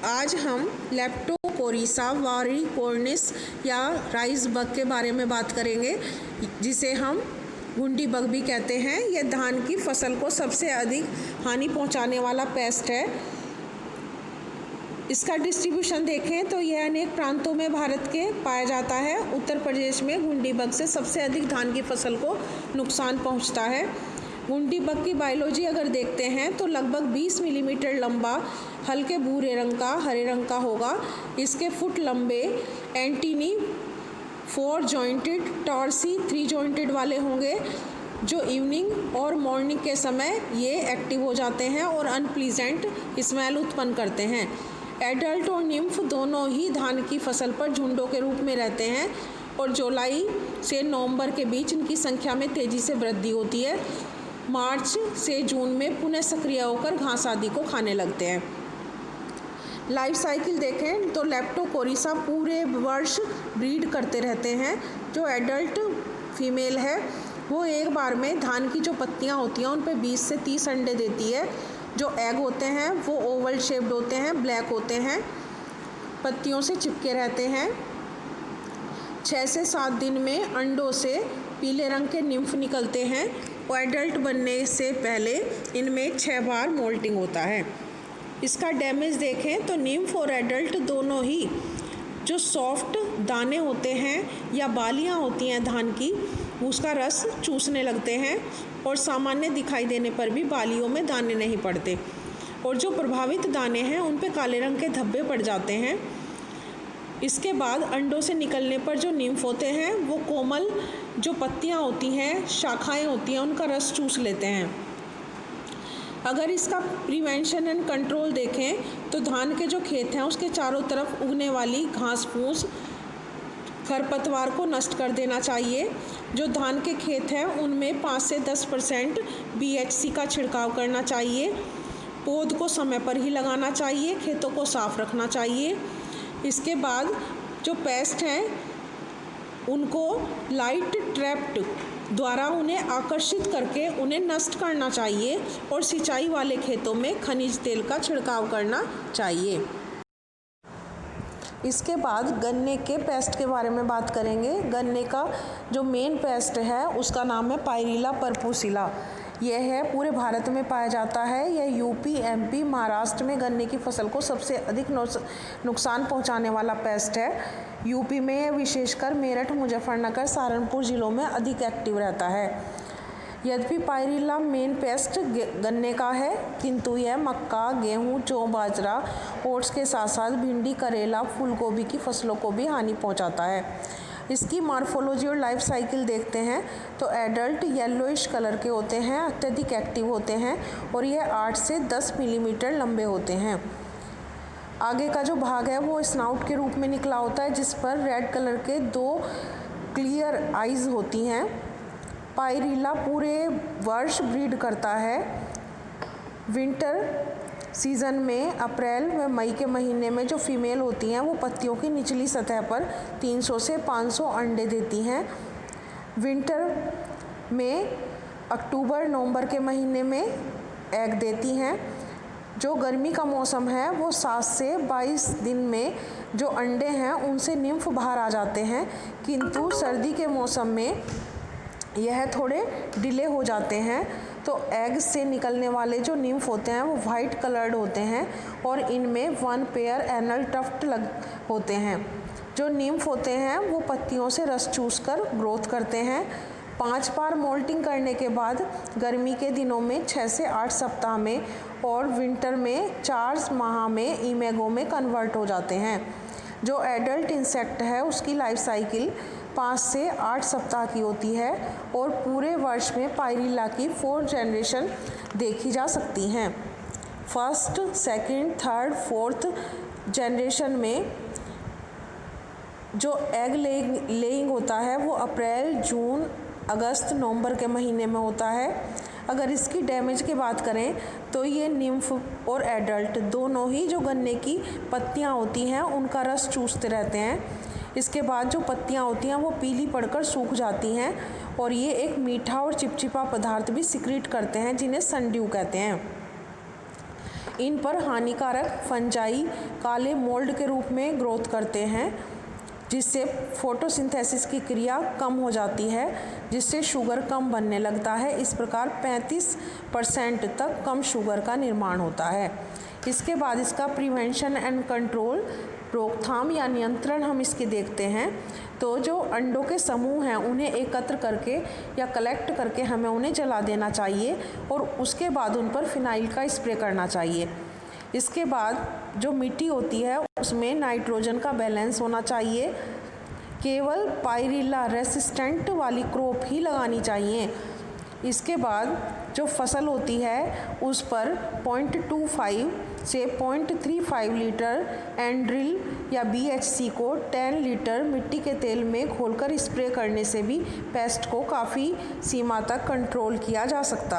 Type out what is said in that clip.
आज हम लेप्टोकोरीसा वारिकोर्निस या राइस बग के बारे में बात करेंगे, जिसे हम घुंडी बग भी कहते हैं। यह धान की फसल को सबसे अधिक हानि पहुंचाने वाला पेस्ट है। इसका डिस्ट्रीब्यूशन देखें तो यह अनेक प्रांतों में भारत के पाया जाता है। उत्तर प्रदेश में घुंडी बग से सबसे अधिक धान की फसल को नुकसान पहुंचता है। घुंडी बग की बायोलॉजी अगर देखते हैं तो लगभग 20 मिलीमीटर लंबा, हल्के भूरे रंग का, हरे रंग का होगा। इसके फुट लंबे एंटीनी 4 जॉइंटेड, टॉर्सी 3 जॉइंटेड वाले होंगे, जो इवनिंग और मॉर्निंग के समय ये एक्टिव हो जाते हैं और अनप्लीजेंट स्मेल उत्पन्न करते हैं। एडल्ट और निम्फ दोनों ही धान की फसल पर झुंडों के रूप में रहते हैं और जुलाई से नवंबर के बीच इनकी संख्या में तेज़ी से वृद्धि होती है। मार्च से जून में पुनः सक्रिय होकर घास आदि को खाने लगते हैं। लाइफ साइकिल देखें तो लेप्टोकोरीसा पूरे वर्ष ब्रीड करते रहते हैं। जो एडल्ट फीमेल है वो एक बार में धान की जो पत्तियां होती हैं उन पे 20 से 30 अंडे देती है। जो एग होते हैं वो ओवल शेप्ड होते हैं, ब्लैक होते हैं, पत्तियों से चिपके रहते हैं। 6 से 7 दिन में अंडों से पीले रंग के निम्फ निकलते हैं और एडल्ट बनने से पहले इनमें 6 बार मोल्टिंग होता है। इसका डैमेज देखें तो निम्फ और एडल्ट दोनों ही जो सॉफ्ट दाने होते हैं या बालियां होती हैं धान की, उसका रस चूसने लगते हैं और सामान्य दिखाई देने पर भी बालियों में दाने नहीं पड़ते और जो प्रभावित दाने हैं उन पे काले रंग के धब्बे पड़ जाते हैं। इसके बाद अंडों से निकलने पर जो निम्फ होते हैं वो कोमल जो पत्तियां होती हैं, शाखाएं होती हैं, उनका रस चूस लेते हैं। अगर इसका प्रिवेंशन एंड कंट्रोल देखें तो धान के जो खेत हैं उसके चारों तरफ उगने वाली घास फूस, खरपतवार को नष्ट कर देना चाहिए। जो धान के खेत हैं उनमें 5 से 10% BHC का छिड़काव करना चाहिए। पौध को समय पर ही लगाना चाहिए। खेतों को साफ रखना चाहिए। इसके बाद जो पेस्ट हैं उनको लाइट ट्रैप्ड द्वारा उन्हें आकर्षित करके उन्हें नष्ट करना चाहिए और सिंचाई वाले खेतों में खनिज तेल का छिड़काव करना चाहिए। इसके बाद गन्ने के पेस्ट के बारे में बात करेंगे। गन्ने का जो मेन पेस्ट है उसका नाम है पायरिला परपुसिला। यह है पूरे भारत में पाया जाता है। यह यूपी, MP, महाराष्ट्र में गन्ने की फसल को सबसे अधिक नुकसान पहुंचाने वाला पेस्ट है। यूपी में यह विशेषकर मेरठ, मुजफ्फरनगर, सहारनपुर ज़िलों में अधिक एक्टिव रहता है। यद्यपि पायरिला मेन पेस्ट गन्ने का है, किंतु यह मक्का, गेहूं, जौ, बाजरा, ओट्स के साथ साथ भिंडी, करेला, फूलगोभी की फसलों को भी हानि पहुंचाता है। इसकी मॉर्फोलॉजी और लाइफ साइकिल देखते हैं तो एडल्ट येलोइश कलर के होते हैं, अत्यधिक एक्टिव होते हैं और यह 8 से 10 मिलीमीटर लंबे होते हैं। आगे का जो भाग है वो स्नाउट के रूप में निकला होता है, जिस पर रेड कलर के 2 क्लियर आइज़ होती हैं। पायरिला पूरे वर्ष ब्रीड करता है। विंटर सीज़न में अप्रैल व मई के महीने में जो फीमेल होती हैं वो पत्तियों की निचली सतह पर 300 से 500 अंडे देती हैं। विंटर में अक्टूबर नवंबर के महीने में एग देती हैं। जो गर्मी का मौसम है वो 7 से 22 दिन में जो अंडे हैं उनसे निम्फ बाहर आ जाते हैं, किंतु सर्दी के मौसम में यह थोड़े डिले हो जाते हैं। तो एग से निकलने वाले जो निम्फ होते हैं वो वाइट कलर्ड होते हैं और इनमें 1 पेयर एनल टफ्ट होते हैं। जो निम्फ होते हैं वो पत्तियों से रस चूसकर ग्रोथ करते हैं। 5 बार मोल्टिंग करने के बाद गर्मी के दिनों में 6 से 8 सप्ताह में और विंटर में 4 माह में इमेगो में कन्वर्ट हो जाते हैं। जो एडल्ट इंसेक्ट है उसकी लाइफ साइकिल 5 से 8 सप्ताह की होती है और पूरे वर्ष में पायरिला की 4 जनरेशन देखी जा सकती हैं। First, second, third, fourth generation में जो एग लेइंग होता है वो अप्रैल, जून, अगस्त, नवंबर के महीने में होता है। अगर इसकी डैमेज की बात करें तो ये निम्फ और एडल्ट दोनों ही जो गन्ने की पत्तियां होती हैं उनका रस चूसते रहते हैं। इसके बाद जो पत्तियां होती हैं वो पीली पड़कर सूख जाती हैं और ये एक मीठा और चिपचिपा पदार्थ भी सिक्रीट करते हैं, जिन्हें सनड्यू कहते हैं। इन पर हानिकारक फंजाई काले मोल्ड के रूप में ग्रोथ करते हैं, जिससे फोटोसिंथेसिस की क्रिया कम हो जाती है, जिससे शुगर कम बनने लगता है। इस प्रकार 35% तक कम शुगर का निर्माण होता है। इसके बाद इसका प्रिवेंशन एंड कंट्रोल, रोकथाम या नियंत्रण हम इसके देखते हैं। तो जो अंडों के समूह हैं उन्हें एकत्र करके या कलेक्ट करके हमें उन्हें जला देना चाहिए और उसके बाद उन पर फिनाइल का स्प्रे करना चाहिए। इसके बाद जो मिट्टी होती है उसमें नाइट्रोजन का बैलेंस होना चाहिए। केवल पायरिल्ला रेसिस्टेंट वाली क्रॉप ही लगानी चाहिए। इसके बाद जो फसल होती है उस पर 0.25 से 0.35 लीटर एंड्रिल या BHC को 10 लीटर मिट्टी के तेल में घोलकर स्प्रे करने से भी पेस्ट को काफ़ी सीमा तक कंट्रोल किया जा सकता है।